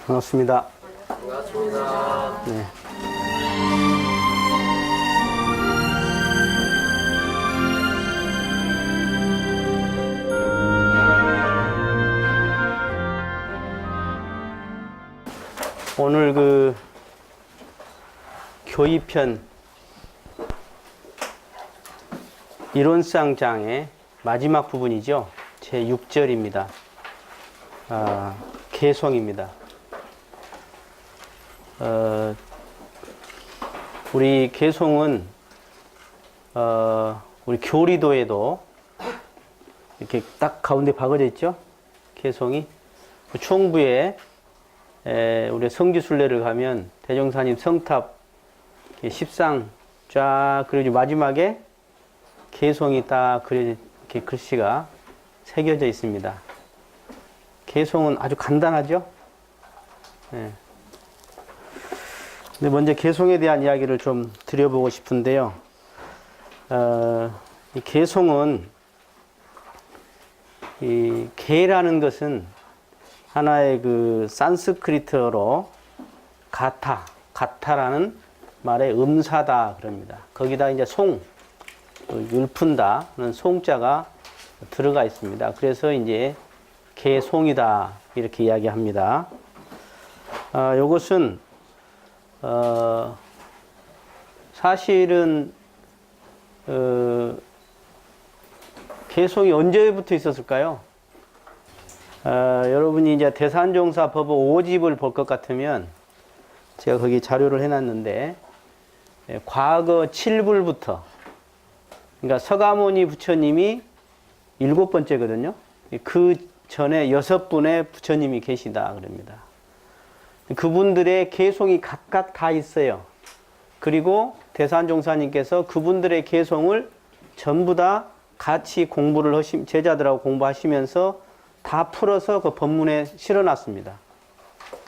반갑습니다. 반갑습니다. 네. 오늘 그 교의편 이론상 장의 마지막 부분이죠. 제 6절입니다. 개송입니다. 우리 개송은 우리 교리도에도 이렇게 딱 가운데 박아져 있죠. 개송이 총부에 우리 성지순례를 가면 대종사님 성탑 10상 쫙 그려지고 마지막에 개송이 딱 그려져 이렇게 글씨가 새겨져 있습니다. 개송은 아주 간단하죠. 네. 근데 먼저 개송에 대한 이야기를 좀 드려보고 싶은데요. 이 개송은 이 개라는 것은 하나의 그 산스크리트어로 가타라는 말의 음사다 그럽니다. 거기다 이제 율푼다는 송자가 들어가 있습니다. 그래서 이제 개송이다 이렇게 이야기합니다. 요것은 사실은 개송이 언제부터 있었을까요? 여러분이 이제 대산종사법의 5집을 볼 것 같으면 제가 거기 자료를 해놨는데 과거 7불부터 그러니까 서가모니 부처님이 7번째거든요. 그 전에 6분의 부처님이 계시다 그럽니다. 그분들의 개송이 각각 다 있어요. 그리고 대산종사님께서 그분들의 개송을 전부 다 같이 공부를 제자들하고 공부하시면서 다 풀어서 그 법문에 실어놨습니다.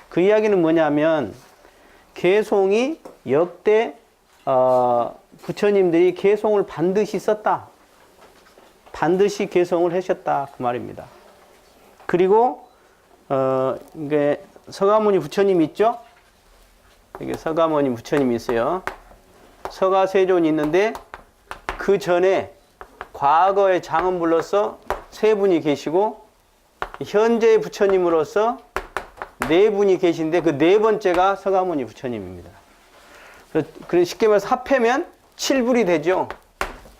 그 이야기는 뭐냐면 개송이 역대 부처님들이 개송을 반드시 썼다. 반드시 개송을 하셨다 그 말입니다. 그리고 이게 서가모니 부처님이 있죠. 이게 서가모니 부처님이 있어요. 서가세존이 있는데 그 전에 과거의 장엄불로서 3분이 계시고 현재 부처님으로서 4분이 계신데 그 4번째가 서가모니 부처님입니다. 그래서 쉽게 말해서 합하면 7불이 되죠.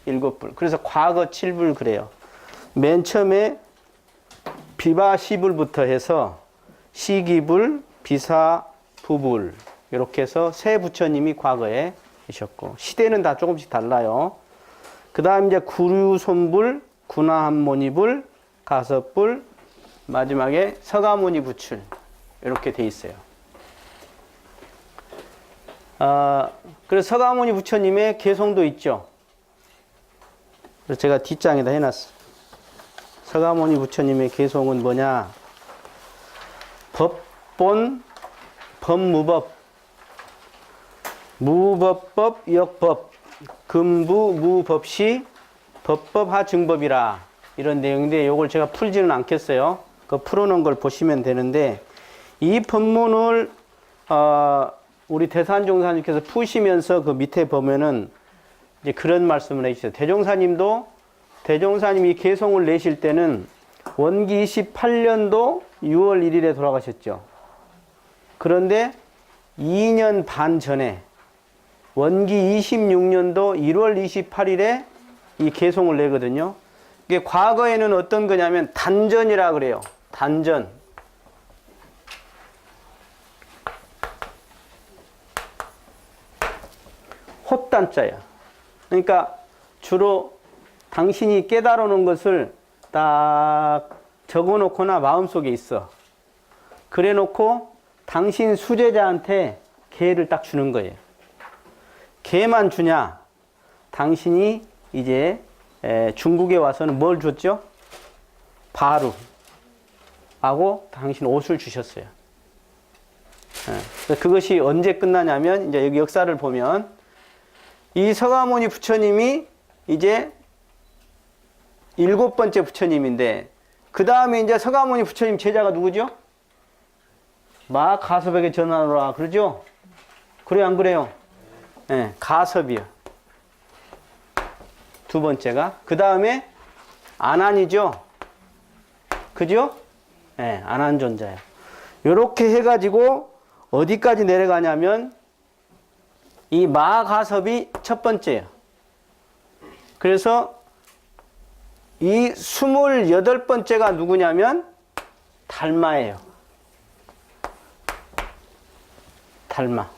7불. 그래서 과거 7불 그래요. 맨 처음에 비바시불부터 해서 시기불, 비사부불 이렇게 해서 3 부처님이 과거에 계셨고 시대는 다 조금씩 달라요. 그 다음 이제 구류손불, 구나한모니불, 가섭불, 마지막에 서가모니 부출 이렇게 돼 있어요. 그래서 서가모니 부처님의 개송도 있죠. 그래서 제가 뒷장에다 해놨어요. 서가모니 부처님의 개송은 뭐냐? 법본, 법무법, 무법법, 역법, 금부, 무법시, 법법하 증법이라 이런 내용인데 이걸 제가 풀지는 않겠어요. 그 풀어놓은 걸 보시면 되는데 이 법문을 우리 대산종사님께서 푸시면서 그 밑에 보면은 이제 그런 말씀을 해주세요. 대종사님이 개송을 내실 때는 원기 28년도 6월 1일에 돌아가셨죠. 그런데 2년 반 전에 원기 26년도 1월 28일에 이 개송을 내거든요. 이게 과거에는 어떤 거냐면 단전이라 그래요. 단전. 헛단자야. 그러니까 주로 당신이 깨달아 놓은 것을 딱 적어 놓거나 마음속에 있어. 그래 놓고 당신 수제자한테 개를 딱 주는 거예요. 개만 주냐? 당신이 이제 중국에 와서는 뭘 줬죠? 바루 하고 당신 옷을 주셨어요. 그것이 언제 끝나냐면 이제 여기 역사를 보면 이 서가모니 부처님이 이제 7번째 부처님인데 그 다음에 이제 서가모니 부처님 제자가 누구죠? 가섭에게 전하노라 그러죠? 그래요 안 그래요? 네, 가섭이요. 두 번째가. 그 다음에 안한이죠? 그죠? 네, 안한 존자예요. 요렇게 해가지고 어디까지 내려가냐면 이 가섭이 첫 번째예요. 그래서 이 28번째가 누구냐면 달마예요. 달마.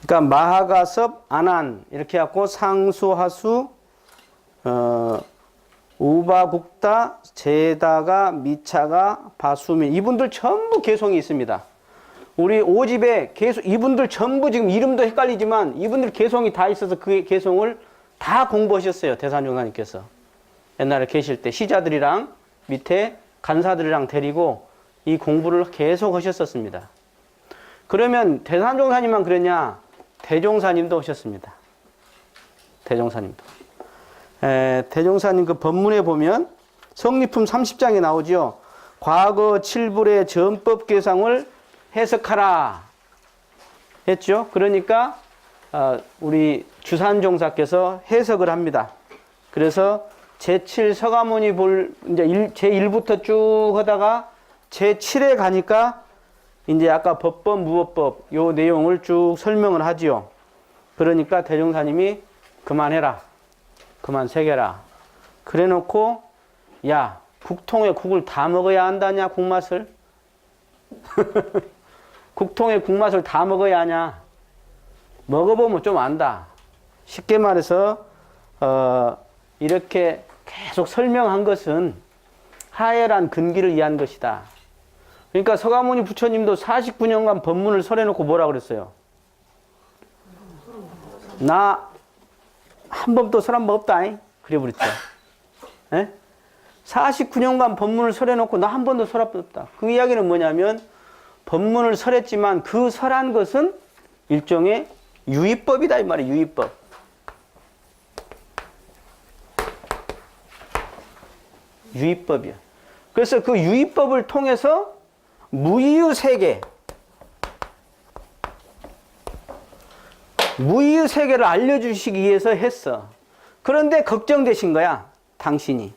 그러니까 마하가섭, 안한 이렇게 해갖고 상수, 하수, 우바국다, 제다가, 미차가, 바수민 이분들 전부 개성이 있습니다. 우리 5집에 이분들 전부 지금 이름도 헷갈리지만 이분들 개성이 다 있어서 그 개성을 다 공부하셨어요. 대산종사님께서. 옛날에 계실 때 시자들이랑 밑에 간사들이랑 데리고 이 공부를 계속 하셨었습니다. 그러면 대산종사님만 그랬냐? 대종사님도 오셨습니다. 대종사님도. 대종사님 그 법문에 보면 성리품 30장에 나오죠. 과거 7불의 전법 개상을 해석하라 했죠. 그러니까 우리 주산종사께서 해석을 합니다. 그래서 제7 서가모니 이제 제1부터 쭉 하다가 제7에 가니까 이제 아까 법법, 무법법 요 내용을 쭉 설명을 하지요. 그러니까 대종사님이 그만해라. 그만 새겨라. 그래 놓고 야, 국통에 국을 다 먹어야 한다냐, 국맛을? 국통에 국맛을 다 먹어야 하냐? 먹어보면 좀 안다. 쉽게 말해서 이렇게 계속 설명한 것은 하열한 근기를 위한 것이다. 그러니까 서가모니 부처님도 49년간 법문을 설해놓고 뭐라 그랬어요? 나 한 번도 설 한 번 없다. 그래 버렸죠. 49년간 법문을 설해놓고 나 한 번도 설 한 번 없다. 그 이야기는 뭐냐면 법문을 설했지만 그 설한 것은 일종의 유의법이다 이 말이에요. 유의법. 유의법이야. 그래서 그 유의법을 통해서 무의의 세계, 무의의 세계를 알려주시기 위해서 했어. 그런데 걱정되신 거야, 당신이.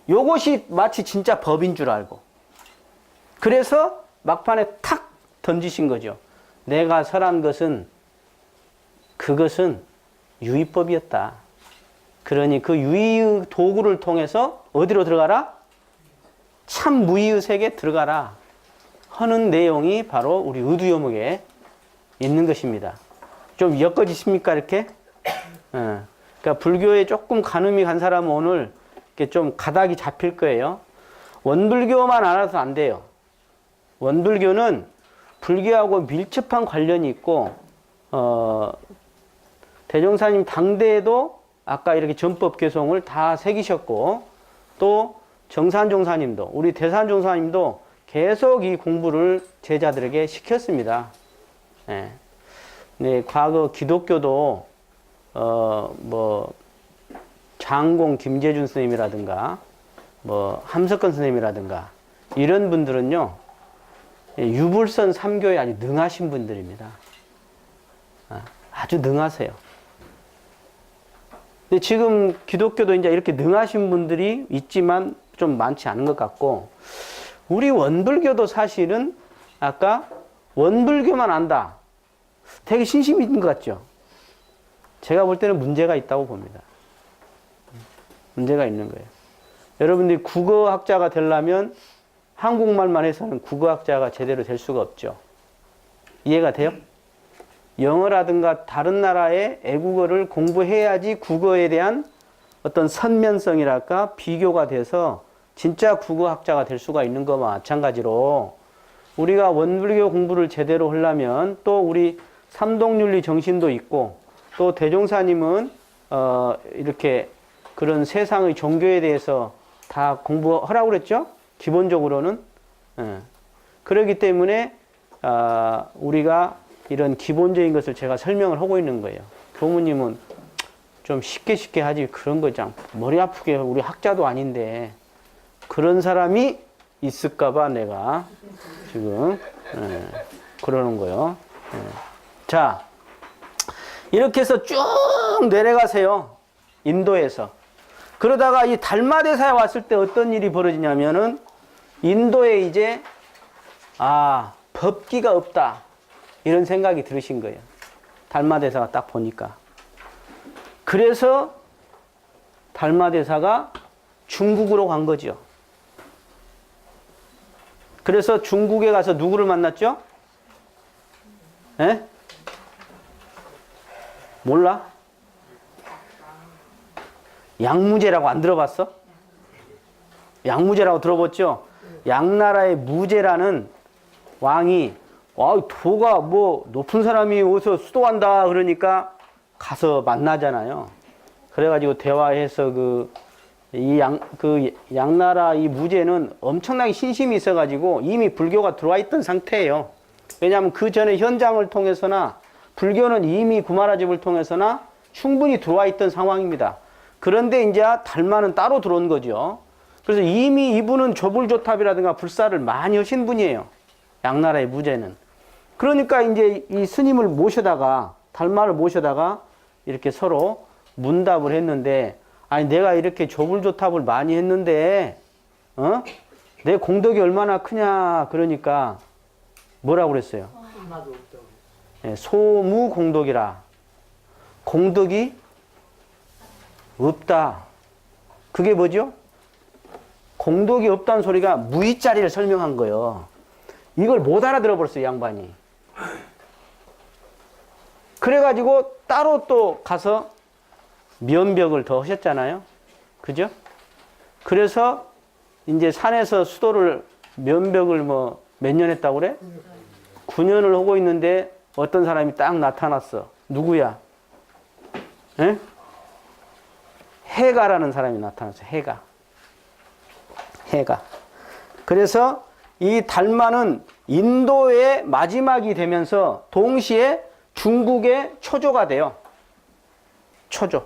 요것이 마치 진짜 법인 줄 알고. 그래서 막판에 탁 던지신 거죠. 내가 설한 것은, 그것은 유의법이었다. 그러니 그 유의의 도구를 통해서 어디로 들어가라? 참 무의의 세계에 들어가라. 하는 내용이 바로 우리 의두요목에 있는 것입니다. 좀 엮어지십니까, 이렇게? 그러니까 불교에 조금 가늠이 간 사람은 오늘 이렇게 좀 가닥이 잡힐 거예요. 원불교만 알아서 안 돼요. 원불교는 불교하고 밀접한 관련이 있고, 대종사님 당대에도 아까 이렇게 전법 개송을 다 새기셨고, 또 정산종사님도, 우리 대산종사님도 계속 이 공부를 제자들에게 시켰습니다. 네, 과거 기독교도 장공 김재준 스님이라든가 함석건 스님이라든가 이런 분들은요 유불선 3교에 아주 능하신 분들입니다. 아주 능하세요. 근데 지금 기독교도 이제 이렇게 능하신 분들이 있지만 좀 많지 않은 것 같고, 우리 원불교도 사실은 아까 원불교만 안다. 되게 신심이 있는 것 같죠? 제가 볼 때는 문제가 있다고 봅니다. 문제가 있는 거예요. 여러분들이 국어학자가 되려면 한국말만 해서는 국어학자가 제대로 될 수가 없죠. 이해가 돼요? 영어라든가 다른 나라의 애국어를 공부해야지 국어에 대한 어떤 선면성이랄까 비교가 돼서 진짜 국어학자가 될 수가 있는 것과 마찬가지로 우리가 원불교 공부를 제대로 하려면 또 우리 삼동윤리 정신도 있고 또 대종사님은 이렇게 그런 세상의 종교에 대해서 다 공부하라고 그랬죠? 기본적으로는. 그렇기 때문에 우리가 이런 기본적인 것을 제가 설명을 하고 있는 거예요. 교무님은 좀 쉽게 하지 그런 거 좀 머리 아프게 우리 학자도 아닌데 그런 사람이 있을까 봐 내가 지금 그러는 거예요. 자, 이렇게 해서 쭉 내려가세요. 인도에서. 그러다가 이 달마대사에 왔을 때 어떤 일이 벌어지냐면은 인도에 이제 법기가 없다. 이런 생각이 들으신 거예요. 달마대사가 딱 보니까. 그래서 달마대사가 중국으로 간 거죠. 그래서 중국에 가서 누구를 만났죠? 에? 몰라? 양무제라고 안 들어봤어? 양무제라고 들어봤죠? 양나라의 무제라는 왕이 도가 뭐 높은 사람이 어디서 수도한다 그러니까 가서 만나잖아요. 그래가지고 대화해서 양나라 이 무제는 엄청나게 신심이 있어가지고 이미 불교가 들어와 있던 상태예요. 왜냐하면 그 전에 현장을 통해서나 불교는 이미 구마라집을 통해서나 충분히 들어와 있던 상황입니다. 그런데 이제 달마는 따로 들어온 거죠. 그래서 이미 이분은 조불조탑이라든가 불사를 많이 하신 분이에요. 양나라의 무제는. 그러니까 이제 이 스님을 모셔다가 달마를 모셔다가 이렇게 서로 문답을 했는데 아니 내가 이렇게 조불조탑을 많이 했는데 내 공덕이 얼마나 크냐 그러니까 뭐라고 그랬어요? 소무공덕이라. 공덕이 없다. 그게 뭐죠? 공덕이 없다는 소리가 무의자리를 설명한 거예요. 이걸 못 알아들어 버렸어요, 양반이. 그래가지고 따로 또 가서 면벽을 더 하셨잖아요. 그죠? 그래서 이제 산에서 수도를 면벽을 뭐 몇 년 했다고 그래? 9년을 하고 있는데 어떤 사람이 딱 나타났어. 누구야? 에? 해가라는 사람이 나타났어. 해가. 그래서 이 달마는 인도의 마지막이 되면서 동시에 중국의 초조가 돼요. 초조.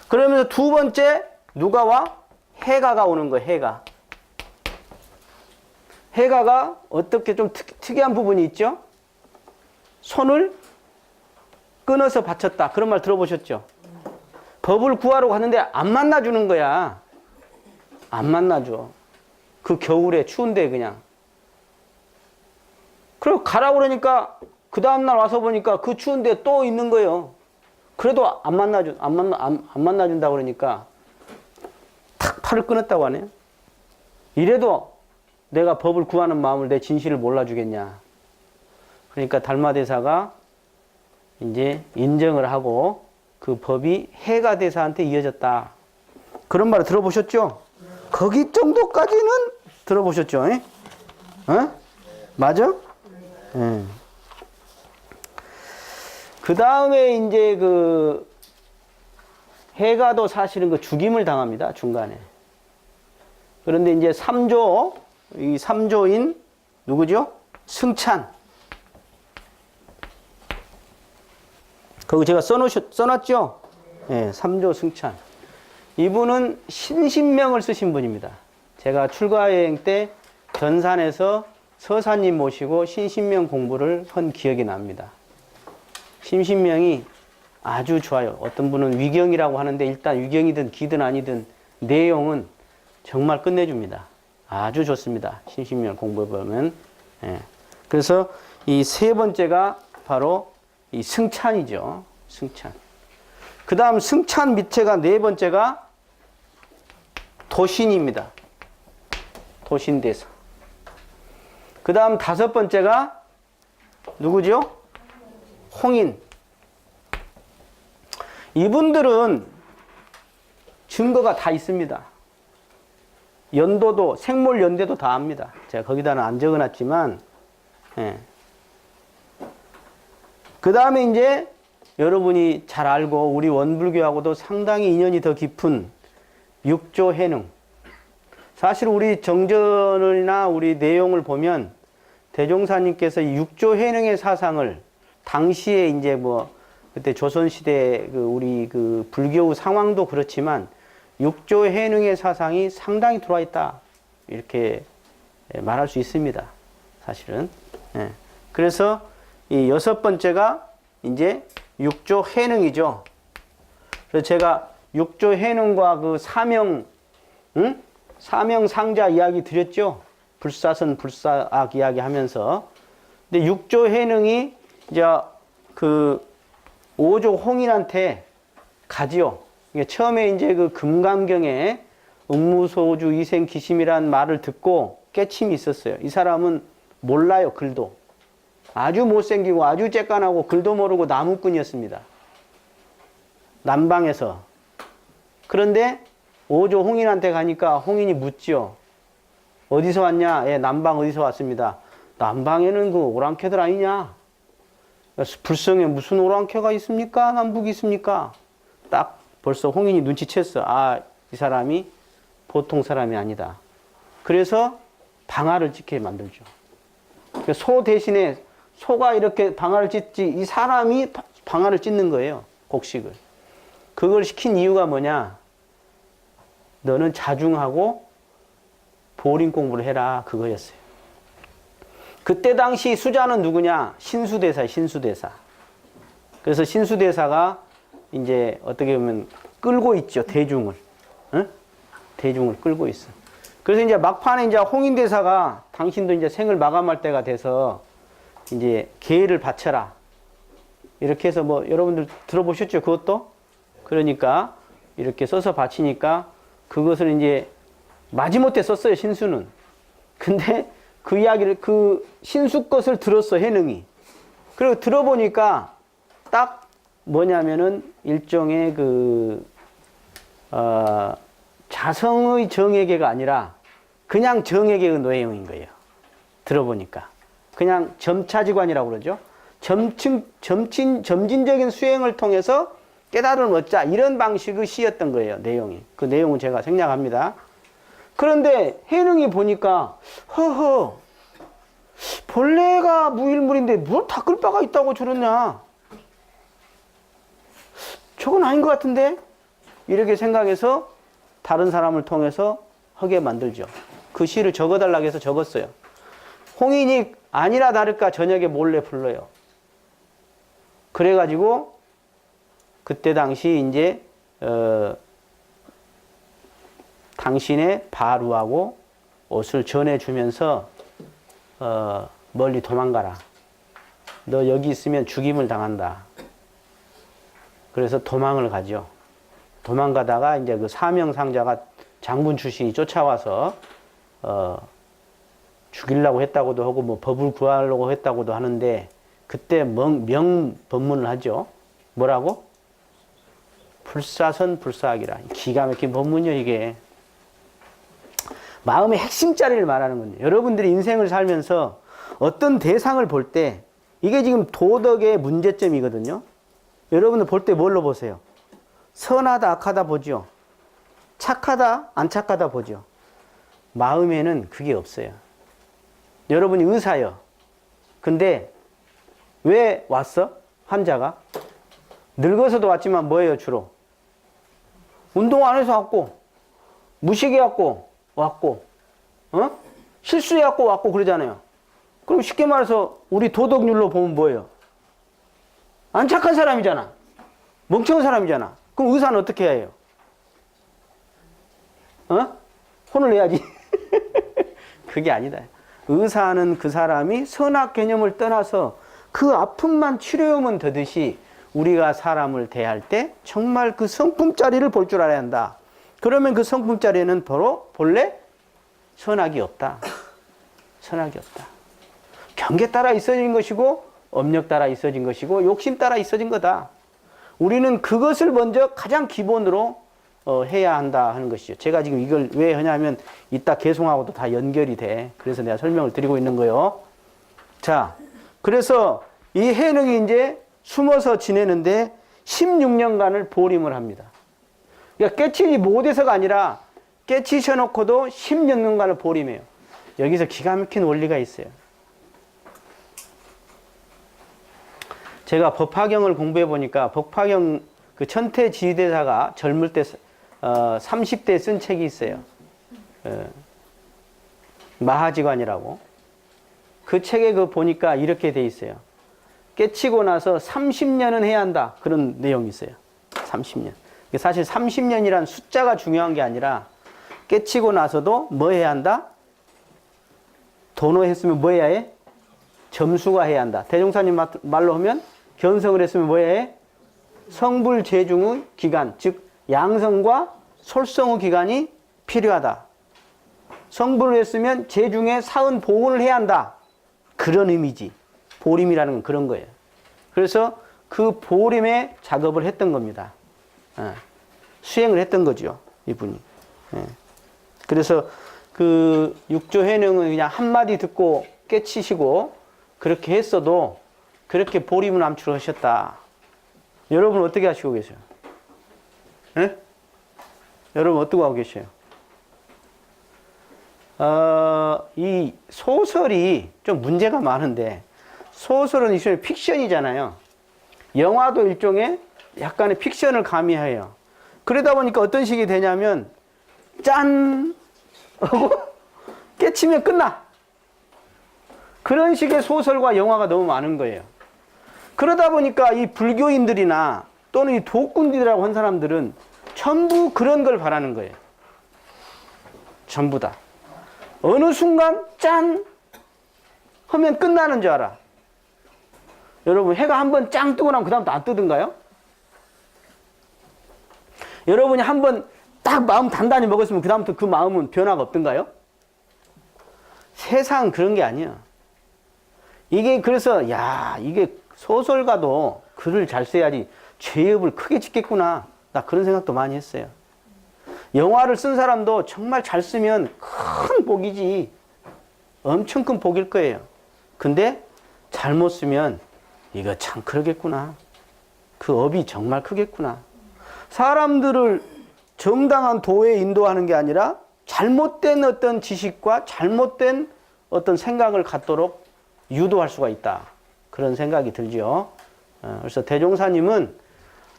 그러면서 두 번째 누가 와? 해가가 오는 거예요. 해가가 어떻게 좀 특이한 부분이 있죠? 손을 끊어서 바쳤다. 그런 말 들어보셨죠? 법을 구하러 갔는데 안 만나주는 거야. 안 만나줘. 그 겨울에 추운데 그냥. 그리고 가라고 그러니까 그 다음날 와서 보니까 그 추운데 또 있는 거예요. 그래도 안 만나준다고 그러니까 탁 팔을 끊었다고 하네요. 이래도 내가 법을 구하는 마음을 내 진실을 몰라주겠냐. 그러니까 달마대사가 이제 인정을 하고 그 법이 해가대사한테 이어졌다. 그런 말을 들어보셨죠? 거기 정도까지는 들어보셨죠? 맞아? 그 다음에 이제 그 해가도 사실은 그 죽임을 당합니다. 중간에. 그런데 이제 이 3조인 누구죠? 승찬. 거기 제가 써놨죠? 네, 3조 승찬. 이분은 신신명을 쓰신 분입니다. 제가 출가여행 때 전산에서 서사님 모시고 신신명 공부를 한 기억이 납니다. 신신명이 아주 좋아요. 어떤 분은 위경이라고 하는데 일단 위경이든 기든 아니든 내용은 정말 끝내줍니다. 아주 좋습니다. 신신명 공부해보면. 예. 그래서 이 세 번째가 바로 이 승찬이죠. 승찬. 그 다음 승찬 밑에가 네 번째가 도신입니다. 도신대사. 그 다음 다섯 번째가 누구죠? 홍인. 이분들은 증거가 다 있습니다. 연도도, 생몰 연대도 다 합니다. 제가 거기다는 안 적어놨지만, 예. 그 다음에 이제 여러분이 잘 알고 우리 원불교하고도 상당히 인연이 더 깊은 육조 해능. 사실 우리 정전이나 우리 내용을 보면 대종사님께서 이 육조 해능의 사상을 당시에 이제 뭐 그때 조선시대 우리 그 불교 상황도 그렇지만 육조 해능의 사상이 상당히 들어와 있다. 이렇게 말할 수 있습니다. 사실은. 예. 그래서 이 여섯 번째가 이제 육조 해능이죠. 그래서 제가 육조 해능과 그 사명, 사명상자 이야기 드렸죠. 불사선 불사악 이야기 하면서. 근데 육조 해능이 이제 그 오조 홍인한테 가지요. 처음에 이제 그 금강경에 음무소주 이생기심이란 말을 듣고 깨침이 있었어요. 이 사람은 몰라요, 글도. 아주 못생기고 아주 쬐깐하고 글도 모르고 나무꾼이었습니다. 남방에서. 그런데 오조 홍인한테 가니까 홍인이 묻지요. 어디서 왔냐? 예, 남방 어디서 왔습니다. 남방에는 그 오랑캐들 아니냐? 불성에 무슨 오랑캐가 있습니까? 남북이 있습니까? 딱 벌써 홍인이 눈치챘어. 아, 이 사람이 보통 사람이 아니다. 그래서 방아를 찢게 만들죠. 소 대신에 소가 이렇게 방아를 찢지 이 사람이 방아를 찢는 거예요. 곡식을. 그걸 시킨 이유가 뭐냐? 너는 자중하고 보림 공부를 해라. 그거였어요. 그때 당시 수자는 누구냐? 신수대사예요. 신수대사. 그래서 신수대사가 이제 어떻게 보면 끌고 있죠. 대중을. 응? 대중을 끌고 있어. 그래서 이제 막판에 이제 홍인대사가 당신도 이제 생을 마감할 때가 돼서 이제 계를 바쳐라. 이렇게 해서 뭐 여러분들 들어보셨죠? 그것도? 그러니까 이렇게 써서 바치니까 그것을 이제 마지못해 썼어요. 신수는. 근데 그 이야기를 그 신수 것을 들었어. 해능이. 그리고 들어보니까 딱 뭐냐면은 일종의 그 자성의 정예계가 아니라 그냥 정예계의 내용인 거예요. 들어보니까. 그냥 점차지관이라고 그러죠. 점진적인 수행을 통해서 깨달음을 얻자. 이런 방식의 시였던 거예요. 내용이. 그 내용은 제가 생략합니다. 그런데 해능이 보니까 허허 본래가 무일물인데 뭘 닦을 바가 있다고 저러냐. 저건 아닌 것 같은데? 이렇게 생각해서 다른 사람을 통해서 하게 만들죠. 그 시를 적어달라고 해서 적었어요. 홍인이 아니라 다를까 저녁에 몰래 불러요. 그래가지고 그때 당시 이제 당신의 바루하고 옷을 전해주면서 멀리 도망가라. 너 여기 있으면 죽임을 당한다. 그래서 도망을 가죠. 도망가다가 이제 그 사명상자가 장군 출신이 쫓아와서 죽이려고 했다고도 하고 뭐 법을 구하려고 했다고도 하는데 그때 명법문을 하죠. 뭐라고? 불사선 불사악이라. 기가 막힌 법문이요 이게. 마음의 핵심짜리를 말하는 건데 여러분들이 인생을 살면서 어떤 대상을 볼 때 이게 지금 도덕의 문제점이거든요. 여러분들 볼 때 뭘로 보세요? 선하다 악하다 보죠. 착하다 안 착하다 보죠. 마음에는 그게 없어요. 여러분이 의사요. 근데 왜 왔어? 환자가? 늙어서도 왔지만 뭐예요 주로? 운동 안 해서 왔고 무식해갖고 왔고 실수해갖고 왔고 그러잖아요. 그럼 쉽게 말해서 우리 도덕률로 보면 뭐예요? 안 착한 사람이잖아. 멍청한 사람이잖아. 그럼 의사는 어떻게 해야 해요? 혼을 내야지. 그게 아니다. 의사는 그 사람이 선악 개념을 떠나서 그 아픔만 치료하면 되듯이 우리가 사람을 대할 때 정말 그 성품짜리를 볼 줄 알아야 한다. 그러면 그 성품짜리는 바로 본래 선악이 없다. 선악이 없다. 경계 따라 있어진 것이고 업력 따라 있어진 것이고 욕심 따라 있어진 거다. 우리는 그것을 먼저 가장 기본으로 해야 한다 하는 것이죠. 제가 지금 이걸 왜 하냐면 이따 개송하고도 다 연결이 돼. 그래서 내가 설명을 드리고 있는 거예요. 자, 그래서 이 해능이 이제 숨어서 지내는데 16년간을 보림을 합니다. 그러니까 깨치지 못해서가 아니라 깨치셔놓고도 16년간을 보림해요. 여기서 기가 막힌 원리가 있어요. 제가 법화경을 공부해 보니까 법화경 그 천태지휘대사가 젊을 때 30대에 쓴 책이 있어요. 마하지관이라고. 그 책에 그 보니까 이렇게 돼 있어요. 깨치고 나서 30년은 해야 한다. 그런 내용이 있어요. 30년. 사실 30년이란 숫자가 중요한 게 아니라 깨치고 나서도 뭐 해야 한다? 도노했으면 뭐 해야 해? 점수가 해야 한다. 대종사님 말로 하면 견성을 했으면 뭐 해야 해? 성불재중의 기간, 즉 양성과 솔성의 기간이 필요하다. 성불을 했으면 재중에 사은 보온을 해야 한다. 그런 의미지. 보림이라는 건 그런 거예요. 그래서 그 보림의 작업을 했던 겁니다. 수행을 했던 거죠, 이분이. 그래서 그 육조해능은 그냥 한마디 듣고 깨치시고 그렇게 했어도 그렇게 보림을 암출하셨다. 여러분 어떻게 하시고 계세요? 네? 여러분 어떻게 하고 계세요? 이 소설이 좀 문제가 많은데, 소설은 일종의 픽션이잖아요. 영화도 일종의 약간의 픽션을 가미해요. 그러다 보니까 어떤 식이 되냐면 짠! 하고 깨치면 끝나. 그런 식의 소설과 영화가 너무 많은 거예요. 그러다 보니까 이 불교인들이나 또는 이 도꾼들이라고 한 사람들은 전부 그런 걸 바라는 거예요. 전부 다. 어느 순간 짠! 하면 끝나는 줄 알아. 여러분 해가 한번 짱 뜨고 나면 그 다음부터 안 뜨던가요? 여러분이 한번 딱 마음 단단히 먹었으면 그 다음부터 그 마음은 변화가 없던가요? 세상 그런 게 아니야. 이게 그래서 야 이게 소설가도 글을 잘 써야지 죄업을 크게 짓겠구나. 나 그런 생각도 많이 했어요. 영화를 쓴 사람도 정말 잘 쓰면 큰 복이지. 엄청 큰 복일 거예요. 근데 잘못 쓰면 이거 참 그러겠구나. 그 업이 정말 크겠구나. 사람들을 정당한 도에 인도하는 게 아니라 잘못된 어떤 지식과 잘못된 어떤 생각을 갖도록 유도할 수가 있다. 그런 생각이 들죠. 그래서 대종사님은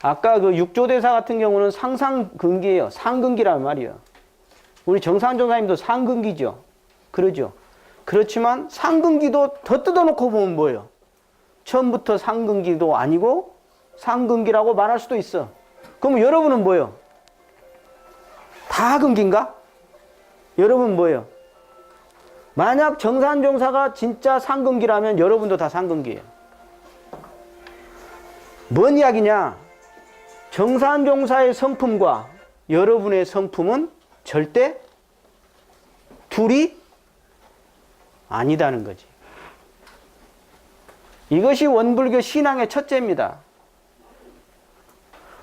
아까 그 육조대사 같은 경우는 상상근기예요. 상근기란 말이에요. 우리 정상정사님도 상근기죠. 그러죠. 그렇지만 상근기도 더 뜯어놓고 보면 뭐예요? 처음부터 상근기도 아니고 상근기라고 말할 수도 있어. 그럼 여러분은 뭐예요? 다 근기인가? 여러분 뭐예요? 만약 정산종사가 진짜 상근기라면 여러분도 다 상근기예요. 뭔 이야기냐? 정산종사의 성품과 여러분의 성품은 절대 둘이 아니다는 거지. 이것이 원불교 신앙의 첫째입니다.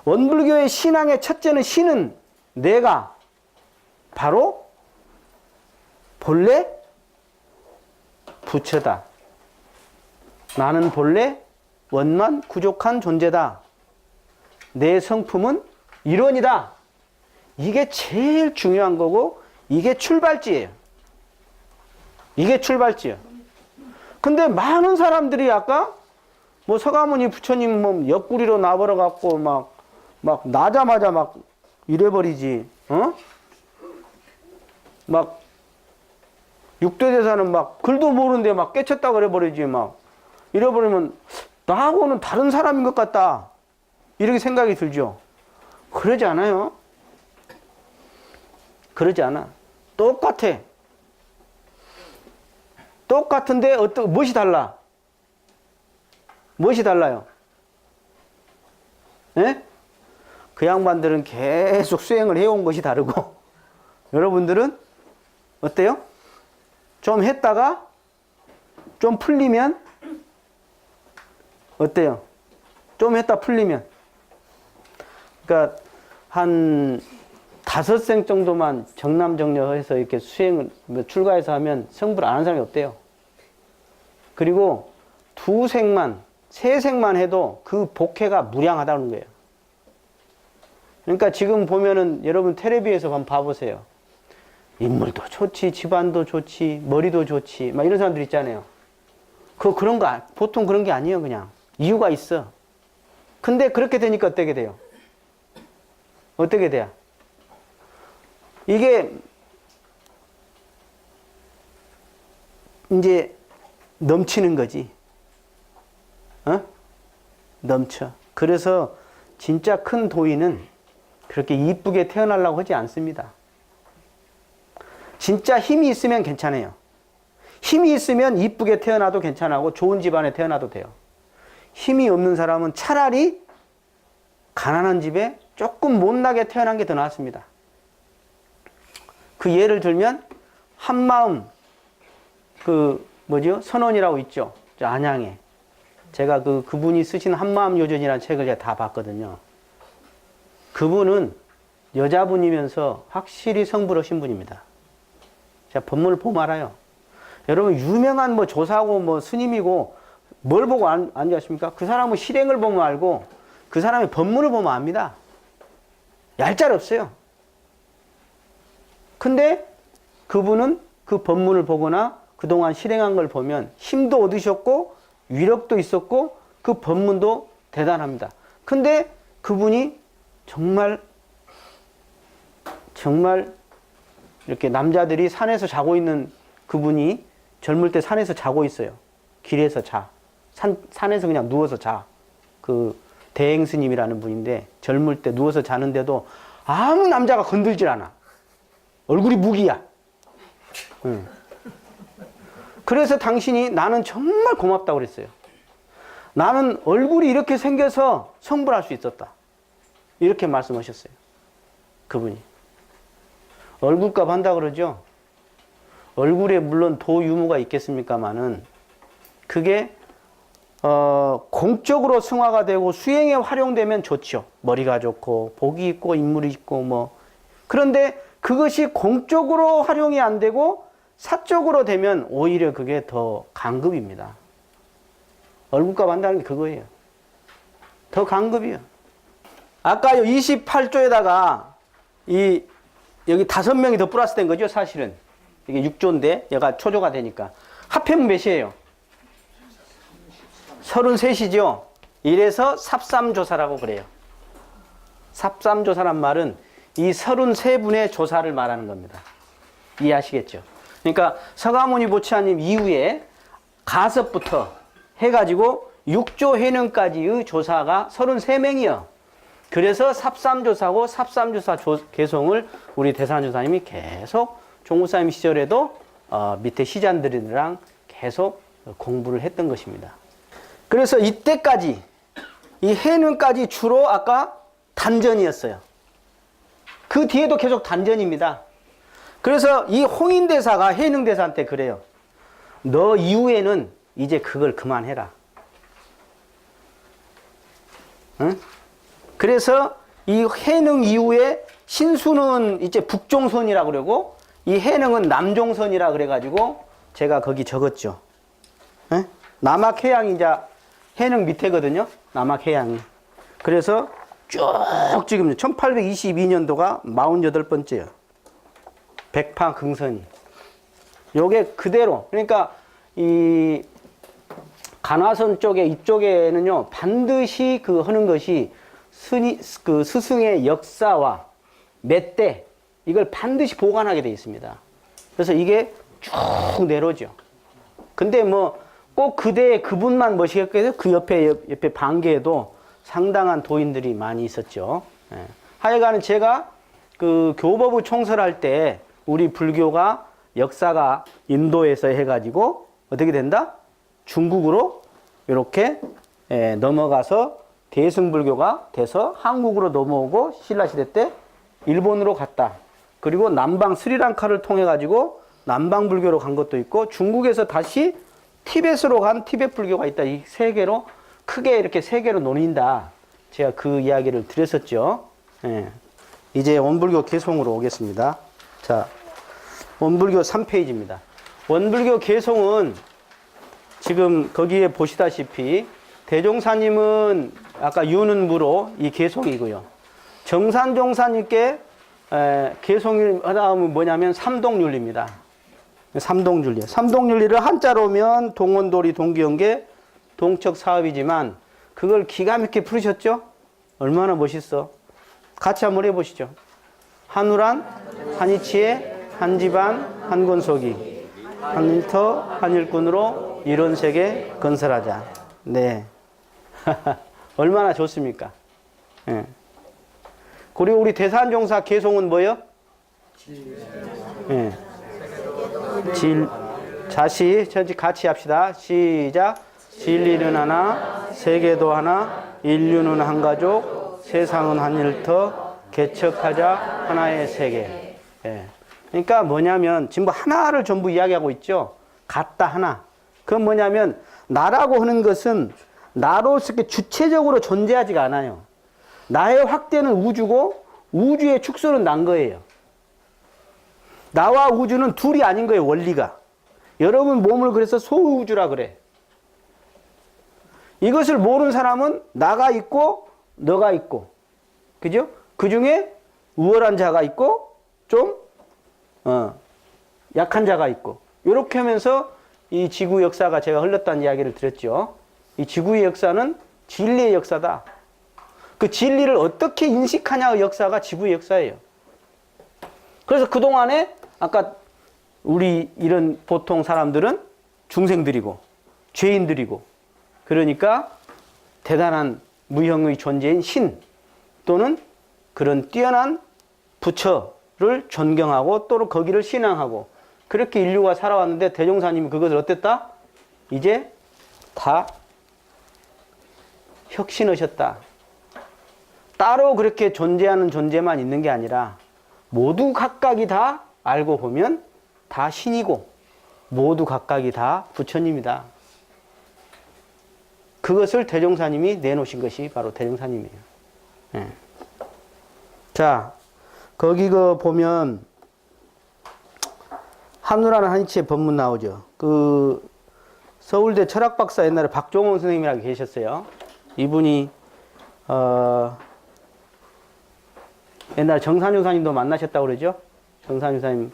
원불교의 신앙의 첫째는 신은 내가 바로 본래 부처다. 나는 본래 원만 구족한 존재다. 내 성품은 일원이다. 이게 제일 중요한 거고 이게 출발지예요. 이게 출발지예요. 근데 많은 사람들이 아까 뭐 서가모니 부처님 뭐 옆구리로 나버려 갖고 막 나자마자 막 이래버리지. 막 육도대사는 막 글도 모르는데 막 깨쳤다 그래버리지. 막 이래버리면 나하고는 다른 사람인 것 같다. 이렇게 생각이 들죠. 그러지 않아요. 그러지 않아. 똑같아. 똑같은데 무엇이 달라? 무엇이 달라요? 예? 그 양반들은 계속 수행을 해온 것이 다르고 여러분들은 어때요? 좀 했다가 좀 풀리면 어때요? 좀 했다 풀리면 그러니까 한 5생 정도만 정남정녀해서 이렇게 수행을 출가해서 하면 성불 안 한 사람이 없대요. 그리고 2생만 3생만 해도 그 복회가 무량하다는 거예요. 그러니까 지금 보면은 여러분 텔레비에서 한번 봐보세요. 인물도 좋지, 집안도 좋지, 머리도 좋지, 막 이런 사람들 있잖아요. 그런 거 보통 그런 게 아니에요. 그냥 이유가 있어. 근데 그렇게 되니까 어떻게 돼요? 어떻게 돼요? 이게 이제 넘치는 거지. 어? 넘쳐. 그래서 진짜 큰 도인은 그렇게 이쁘게 태어나려고 하지 않습니다. 진짜 힘이 있으면 괜찮아요. 힘이 있으면 이쁘게 태어나도 괜찮고 좋은 집안에 태어나도 돼요. 힘이 없는 사람은 차라리 가난한 집에 조금 못나게 태어난 게 더 낫습니다. 그 예를 들면 한마음 선원이라고 있죠. 저 안양에. 제가 그분이 쓰신 한마음 요전이라는 책을 제가 다 봤거든요. 그분은 여자분이면서 확실히 성불하신 분입니다. 제가 법문을 보면 알아요. 여러분 유명한 조사고 스님이고 뭘 보고 앉으십니까? 그 사람은 실행을 보면 알고 그 사람의 법문을 보면 압니다. 얄짤 없어요. 근데 그분은 그 법문을 보거나 그동안 실행한 걸 보면 힘도 얻으셨고 위력도 있었고 그 법문도 대단합니다. 근데 그분이 정말 이렇게 남자들이 산에서 자고 있는 그분이 젊을 때 산에서 자고 있어요. 길에서 자. 산에서 그냥 누워서 자. 그 대행 스님이라는 분인데 젊을 때 누워서 자는데도 아무 남자가 건들질 않아. 얼굴이 무기야. 응. 그래서 당신이 나는 정말 고맙다고 그랬어요. 나는 얼굴이 이렇게 생겨서 성불할 수 있었다. 이렇게 말씀하셨어요. 그분이. 얼굴값 한다 그러죠. 얼굴에 물론 도 유무가 있겠습니까마는 그게 공적으로 승화가 되고 수행에 활용되면 좋죠. 머리가 좋고 복이 있고 인물이 있고 그런데 그것이 공적으로 활용이 안 되고 사적으로 되면 오히려 그게 더 강급입니다. 얼굴값 한다는 게 그거예요. 더 강급이요. 아까 28조에다가 여기 5명이 더 플러스 된 거죠, 사실은. 이게 6조인데 얘가 초조가 되니까. 합해면 몇이에요? 33이죠. 이래서 삽삼조사라고 그래요. 삽삼조사란 말은 이 33분의 조사를 말하는 겁니다. 이해하시겠죠? 그러니까 서가모니 보치아님 이후에 가섭부터 해가지고 6조 해능까지의 조사가 33명이요. 그래서 삽삼조사고 삽삼조사 개송을 우리 대산조사님이 계속 종무사님 시절에도 밑에 시잔들이랑 계속 공부를 했던 것입니다. 그래서 이때까지 이 해능까지 주로 아까 단전이었어요. 그 뒤에도 계속 단전입니다. 그래서 이 홍인대사가 해능대사한테 그래요. 너 이후에는 이제 그걸 그만해라. 응? 그래서 이 해능 이후에 신수는 이제 북종선이라고 그러고 이 해능은 남종선이라 그래가지고 제가 거기 적었죠. 응? 남악해양이 이제 해능 밑에거든요. 남악해양이. 그래서 쭉 지금 1822년도가 48번째요. 백파긍선이. 요게 그대로. 그러니까 이 간화선 쪽에 이쪽에는요 반드시 하는 것이 스승의 역사와 맷대 이걸 반드시 보관하게 되어 있습니다. 그래서 이게 쭉 내려오죠. 근데 꼭 그대 그분만 모시겠겠어요? 그 옆에 반계에도 상당한 도인들이 많이 있었죠. 예. 하여간은 제가 그 교법을 총설할 때 우리 불교가 역사가 인도에서 해가지고 어떻게 된다? 중국으로 이렇게 넘어가서 대승불교가 돼서 한국으로 넘어오고 신라시대 때 일본으로 갔다. 그리고 남방 스리랑카를 통해 가지고 남방불교로 간 것도 있고 중국에서 다시 티벳으로 간 티벳불교가 있다. 이 세 개로 크게 이렇게 세 개로 나뉜다. 제가 그 이야기를 드렸었죠. 예. 이제 원불교 개송으로 오겠습니다. 자, 원불교 3페이지입니다. 원불교 개송은 지금 거기에 보시다시피 대종사님은 아까 유는무로 이 개송이고요. 정산종사님께 개송을 하다 하면 뭐냐면 삼동윤리입니다. 삼동윤리. 삼동윤리를 한자로 오면 동원도리 동기연계 동척사업이지만 그걸 기가 막히게 풀으셨죠? 얼마나 멋있어. 같이 한번 해보시죠. 한우란, 한이치에, 한집안, 한권속이. 한일터 한일꾼으로 이런 세계 건설하자. 네. 얼마나 좋습니까? 예. 그리고 우리 대산종사 개송은 뭐요? 예. 자시, 전체 같이 합시다. 시작. 진리는 하나, 세계도 하나, 인류는 한 가족, 세상은 한 일터, 개척하자 하나의 세계. 예. 그러니까 뭐냐면 전부 하나를 전부 이야기하고 있죠. 같다 하나. 그건 뭐냐면 나라고 하는 것은 나로서 이렇게 주체적으로 존재하지가 않아요. 나의 확대는 우주고 우주의 축소는 난 거예요. 나와 우주는 둘이 아닌 거예요, 원리가. 여러분 몸을 그래서 소우주라 그래. 이것을 모르는 사람은 나가 있고 너가 있고, 그죠? 그 중에 우월한 자가 있고 좀 약한 자가 있고, 이렇게 하면서 이 지구 역사가 제가 흘렀다는 이야기를 드렸죠. 이 지구의 역사는 진리의 역사다. 그 진리를 어떻게 인식하냐의 역사가 지구의 역사예요. 그래서 그동안에 아까 우리 이런 보통 사람들은 중생들이고 죄인들이고, 그러니까 대단한 무형의 존재인 신 또는 그런 뛰어난 부처를 존경하고 또는 거기를 신앙하고, 그렇게 인류가 살아왔는데 대종사님이 그것을 어땠다? 이제 다 혁신하셨다. 따로 그렇게 존재하는 존재만 있는 게 아니라 모두 각각이 다 알고 보면 다 신이고 모두 각각이 다 부처님이다. 그것을 대종사님이 내놓으신 것이 바로 대종사님이에요. 예. 자, 거기 그 보면 한우라는 한이치의 법문 나오죠. 그 서울대 철학박사 옛날에 박종원 선생님이라고 계셨어요. 이분이 옛날 정산유사님도 만나셨다고 그러죠. 정산유사님을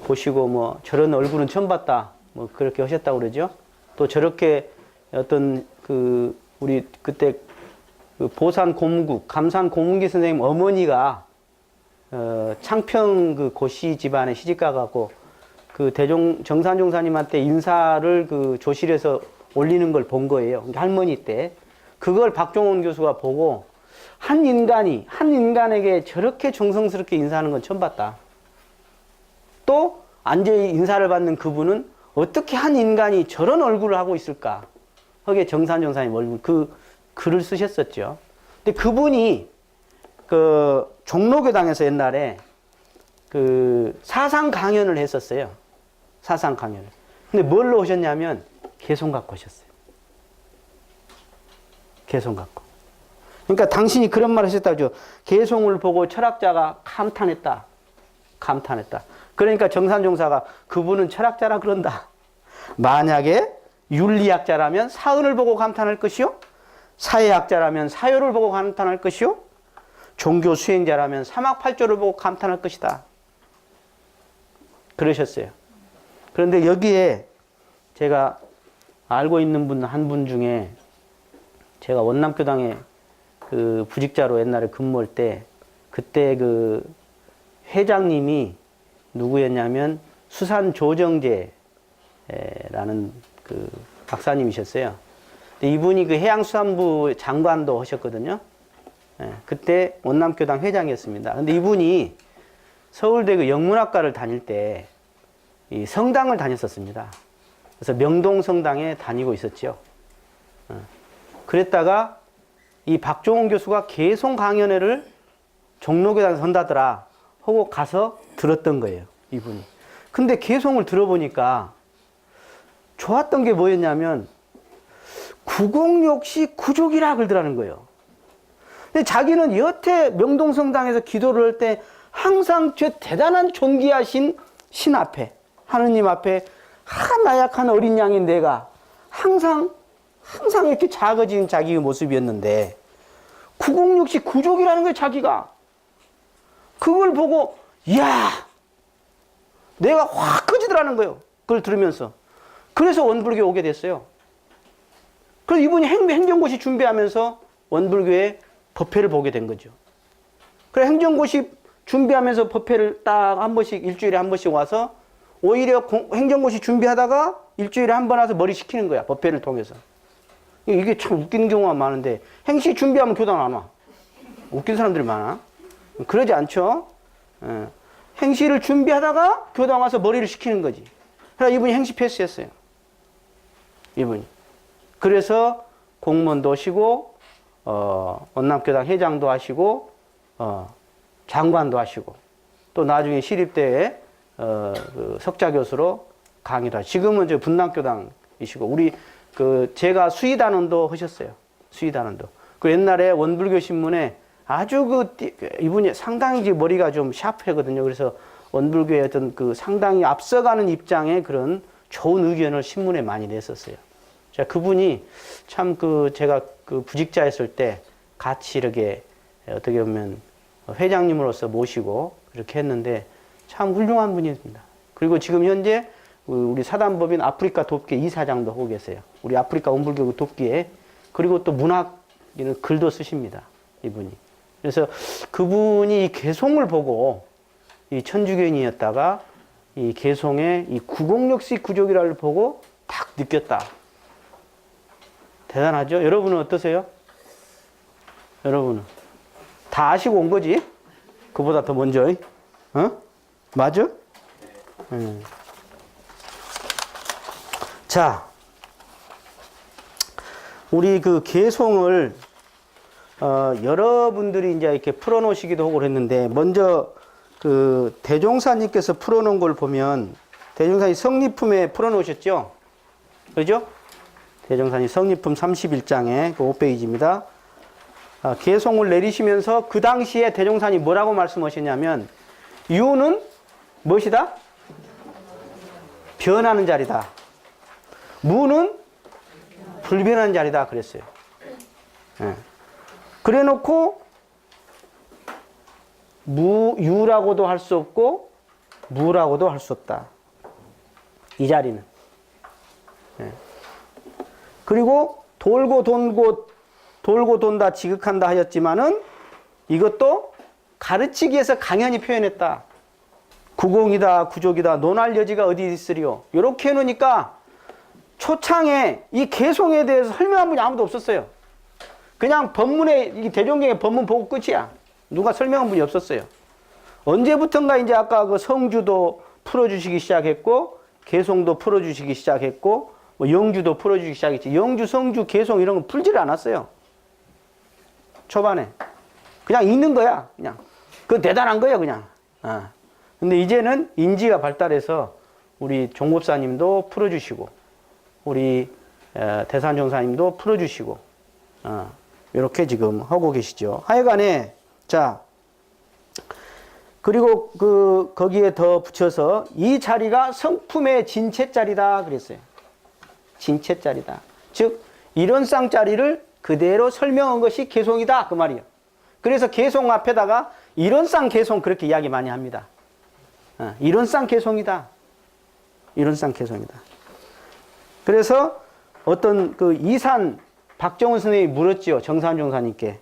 보시고 뭐 저런 얼굴은 처음 봤다, 뭐 그렇게 하셨다고 그러죠. 또 저렇게 어떤 그 우리 그때 그 보산 고문국 감산 고문기 선생님 어머니가 창평 그 고씨 집안에 시집가 갖고 그 정산종사님한테 인사를 그 조실에서 올리는 걸 본 거예요. 할머니 때. 그걸 박종원 교수가 보고 한 인간에게 저렇게 정성스럽게 인사하는 건 처음 봤다. 또 앉아 인사를 받는 그분은 어떻게 한 인간이 저런 얼굴을 하고 있을까? 거기에 정산종사님 얼굴 그 글을 쓰셨었죠. 근데 그분이 그 종로교당에서 옛날에 그 사상 강연을 했었어요. 사상 강연을. 근데 뭘로 오셨냐면 개송 갖고 오셨어요. 개송 갖고. 그러니까 당신이 그런 말을 하셨다죠. 개송을 보고 철학자가 감탄했다. 감탄했다. 그러니까 정산종사가 그분은 철학자라 그런다. 만약에 윤리학자라면 사은을 보고 감탄할 것이요, 사회학자라면 사효를 보고 감탄할 것이요, 종교 수행자라면 사막팔조를 보고 감탄할 것이다. 그러셨어요. 그런데 여기에 제가 알고 있는 분 한 분 중에 제가 원남교당에 그 부직자로 옛날에 근무할 때 그때 그 회장님이 누구였냐면 수산조정제라는 그 박사님이셨어요. 근데 이분이 그 해양수산부 장관도 하셨거든요. 그때 원남교당 회장이었습니다. 근데 이분이 서울대 그 영문학과를 다닐 때 이 성당을 다녔었습니다. 그래서 명동성당에 다니고 있었죠. 그랬다가 이 박종원 교수가 개송 강연회를 종로교당에서 한다더라 하고 가서 들었던 거예요, 이분이. 근데 개송을 들어보니까 좋았던 게 뭐였냐면 구공욕시 구족이라 그러더라는 거예요. 근데 자기는 여태 명동성당에서 기도를 할 때 항상 저 대단한 존귀하신 신 앞에, 하느님 앞에 나약한 어린 양인 내가 항상 이렇게 작아진 자기의 모습이었는데 구공육시 구족이라는 거예요, 자기가. 그걸 보고 이야, 내가 확 커지더라는 거예요. 그걸 들으면서. 그래서 원불교에 오게 됐어요. 그래서 이분이 행정고시 준비하면서 원불교의 법회를 보게 된 거죠. 그래 행정고시 준비하면서 법회를 딱 한 번씩 일주일에 한 번씩 와서 오히려 행정고시 준비하다가 일주일에 한 번 와서 머리 식히는 거야. 법회를 통해서. 이게 참 웃기는 경우가 많은데 행시 준비하면 교당 안 와. 웃긴 사람들이 많아. 그러지 않죠? 예. 행시를 준비하다가 교당 와서 머리를 식히는 거지. 그래서 이분이 행시 패스했어요. 이분이. 그래서 공무원도 하시고 원남교당 회장도 하시고 장관도 하시고 또 나중에 시립대에 그 석좌교수로 강의도 하시고 지금은 저 분당교당이시고 우리 그 제가 수의단원도 하셨어요. 수의단원도. 그 옛날에 원불교 신문에 아주 이분이 상당히 이제 머리가 좀 샤프하거든요. 그래서 원불교의 어떤 그 상당히 앞서가는 입장의 그런 좋은 의견을 신문에 많이 냈었어요. 자, 그분이 참 제가 부직자였을 때 같이 이렇게 어떻게 보면 회장님으로서 모시고 이렇게 했는데 참 훌륭한 분입니다. 그리고 지금 현재 우리 사단법인 아프리카 돕기 이사장도 하고 계세요. 우리 아프리카 원불교 돕기에 그리고 또 문학 이런 글도 쓰십니다. 이분이. 그래서 그분이 이 개송을 보고 이 천주교인이었다가 이 개송의 이 구공력식 구족이라를 보고 딱 느꼈다. 대단하죠? 여러분은 어떠세요? 여러분은 다 아시고 온 거지? 그보다 더 먼저, 맞아? 자, 우리 그 개송을 여러분들이 이제 이렇게 풀어놓으시기도 하고 그랬는데 먼저 그 대종사님께서 풀어놓은 걸 보면 대종사님 성리품에 풀어놓으셨죠? 그죠? 대종사님 성리품 31장에 그 5페이지입니다. 개송을 내리시면서 그 당시에 대종사님 뭐라고 말씀하셨냐면 유는 무엇이다? 변하는 자리다. 무는 불변하는 자리다 그랬어요. 예. 그래 놓고 유라고도 할 수 없고 무라고도 할 수 없다. 이 자리는. 예. 그리고 돌고 돈다 지극한다 하였지만은 이것도 가르치기 위해서 강연히 표현했다. 구공이다 구족이다 논할 여지가 어디 있으리요. 이렇게 해놓으니까 초창에 이 개송에 대해서 설명한 분이 아무도 없었어요. 그냥 법문에 이 대종경의 법문 보고 끝이야. 누가 설명한 분이 없었어요. 언제부턴가 이제 아까 그 성주도 풀어주시기 시작했고 개송도 풀어주시기 시작했고 뭐 영주도 풀어주기 시작했지. 영주, 성주, 개송 이런 거 풀지를 않았어요. 초반에. 그냥 읽는 거야. 그냥. 그건 대단한 거예요. 그냥. 근데 이제는 인지가 발달해서 우리 종법사님도 풀어주시고 우리 대산종사님도 풀어주시고 이렇게 지금 하고 계시죠. 하여간에 자 그리고 거기에 더 붙여서 이 자리가 성품의 진채자리다 그랬어요. 진채자리다. 즉 이론상 자리를 그대로 설명한 것이 개송이다 그 말이에요. 그래서 개송 앞에다가 이론상 개송 그렇게 이야기 많이 합니다. 이론상 개송이다. 이론상 개송이다. 그래서 어떤 그 이산 박정훈 선생님이 물었죠. 정산종사님께.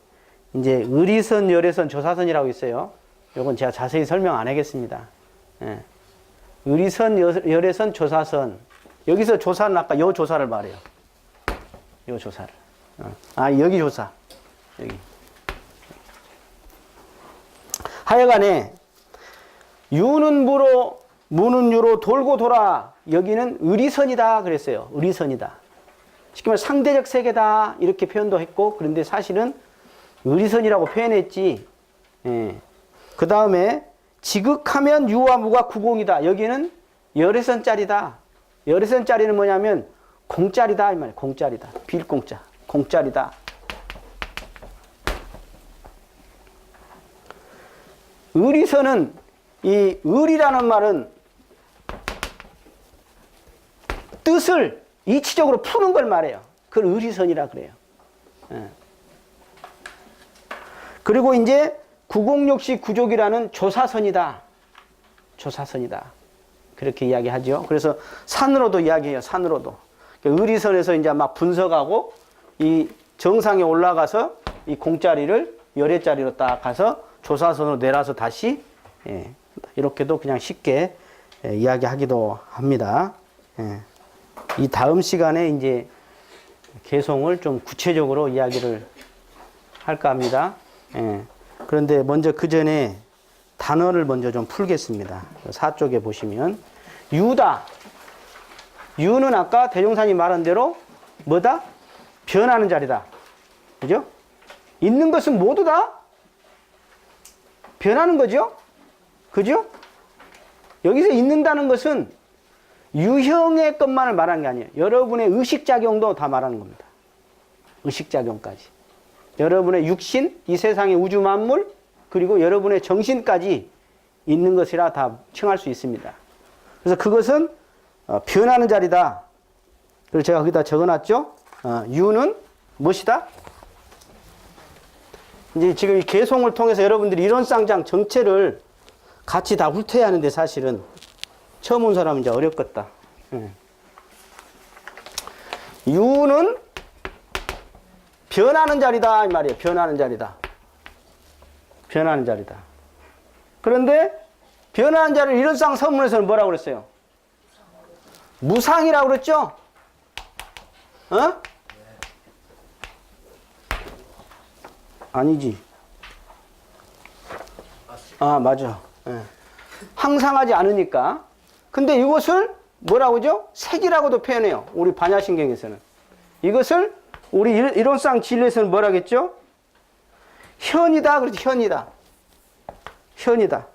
이제 의리선, 열애선, 조사선이라고 있어요. 요건 제가 자세히 설명 안 하겠습니다. 예. 의리선, 열애선, 조사선. 여기서 조사는 아까 요 조사를 말해요. 요 조사를. 여기 조사. 여기. 하여간에 유는 무로 무는 유로 돌고 돌아 여기는 의리선이다 그랬어요. 의리선이다. 쉽게 말해 상대적 세계다 이렇게 표현도 했고 그런데 사실은 의리선이라고 표현했지. 예. 그 다음에 지극하면 유와 무가 구공이다. 여기는 열애선짜리다. 열애선짜리는 뭐냐면 공짜리다 이 말이에요. 공짜리다. 빌공짜. 공짜리다. 의리선은 이 의리라는 말은 뜻을 이치적으로 푸는 걸 말해요. 그걸 의리선이라 그래요. 예. 그리고 이제 구공육시 구족이라는 조사선이다. 조사선이다. 그렇게 이야기하죠. 그래서 산으로도 이야기해요. 산으로도. 의리선에서 이제 막 분석하고 이 정상에 올라가서 이 공짜리를 열애짜리로 딱 가서 조사선으로 내려서 다시 예, 이렇게도 그냥 쉽게 이야기하기도 합니다. 예. 이 다음 시간에 이제 개송을 좀 구체적으로 이야기를 할까 합니다. 예. 그런데 먼저 그 전에 단어를 먼저 좀 풀겠습니다. 4쪽에 보시면 유다. 유는 아까 대종사님 말한 대로 뭐다? 변하는 자리다. 그죠? 있는 것은 모두 다 변하는 거죠? 그죠? 여기서 있는다는 것은 유형의 것만을 말하는 게 아니에요. 여러분의 의식작용도 다 말하는 겁니다. 의식작용까지. 여러분의 육신, 이 세상의 우주 만물, 그리고 여러분의 정신까지 있는 것이라 다 칭할 수 있습니다. 그래서 그것은 변하는 자리다. 그래서 제가 거기다 적어놨죠. 유는 무엇이다? 이제 지금 이 개송을 통해서 여러분들이 이론상장 정체를 같이 다 훑어야 하는데 사실은 처음 온 사람은 이제 어렵겠다. 유는 변하는 자리다 이 말이에요. 변하는 자리다. 변하는 자리다. 그런데 변하는 자리를 이론상 서문에서는 뭐라고 그랬어요? 무상이라고 그랬죠? 어? 아니지. 아, 맞아. 예. 항상하지 않으니까. 근데 이것을 뭐라고 하죠? 색이라고도 표현해요. 우리 반야신경에서는. 이것을 우리 이론상 진리에서는 뭐라고 했죠? 현이다. 그렇지, 현이다. 현이다.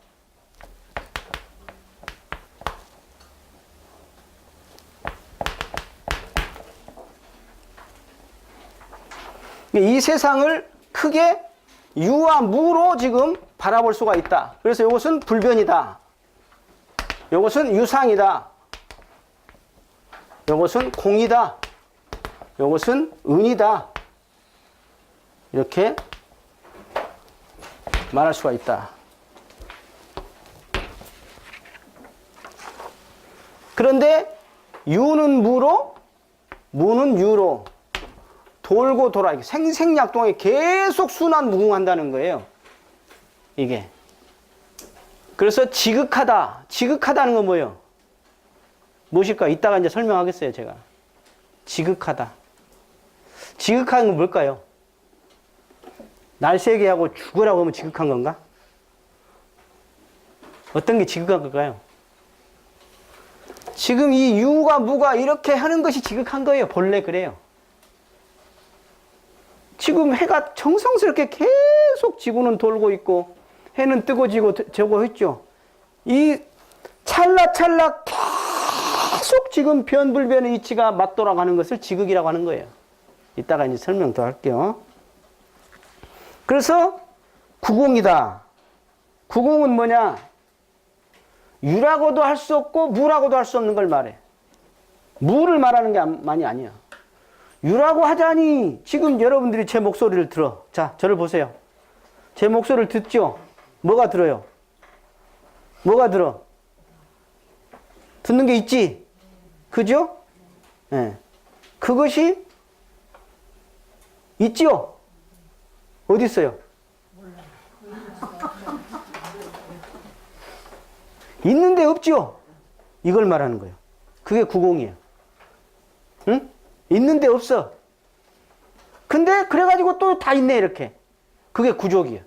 이 세상을 크게 유와 무로 지금 바라볼 수가 있다. 그래서 이것은 불변이다. 이것은 유상이다. 이것은 공이다. 이것은 은이다. 이렇게 말할 수가 있다. 그런데 유는 무로, 무는 유로 돌고 돌아 생생약동에 계속 순환 무궁한다는 거예요. 이게. 그래서 지극하다. 지극하다는 건 뭐예요? 무엇일까? 이따가 이제 설명하겠어요, 제가. 지극하다. 지극한 건 뭘까요? 날 세게 하고 죽으라고 하면 지극한 건가? 어떤 게 지극한 걸까요? 지금 이 유가 무가 이렇게 하는 것이 지극한 거예요. 본래 그래요. 지금 해가 정성스럽게 계속 지구는 돌고 있고 해는 뜨고 지고 저거 했죠. 이 찰나찰나 계속 지금 변불변의 이치가 맞돌아가는 것을 지극이라고 하는 거예요. 이따가 이제 설명 더 할게요. 그래서 구공이다. 구공은 뭐냐? 유라고도 할 수 없고 무라고도 할 수 없는 걸 말해. 무를 말하는 게 많이 아니야. 유라고 하자니 지금 여러분들이 제 목소리를 들어. 자, 저를 보세요. 제 목소리를 듣죠? 뭐가 들어요? 뭐가 들어? 듣는 게 있지? 그죠? 예. 네. 그것이 있지요? 어디 있어요? 있는데 없지요? 이걸 말하는 거예요. 그게 구공이에요. 응? 있는데 없어. 근데 그래가지고 또 다 있네 이렇게. 그게 구족이에요.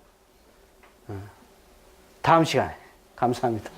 다음 시간에. 감사합니다.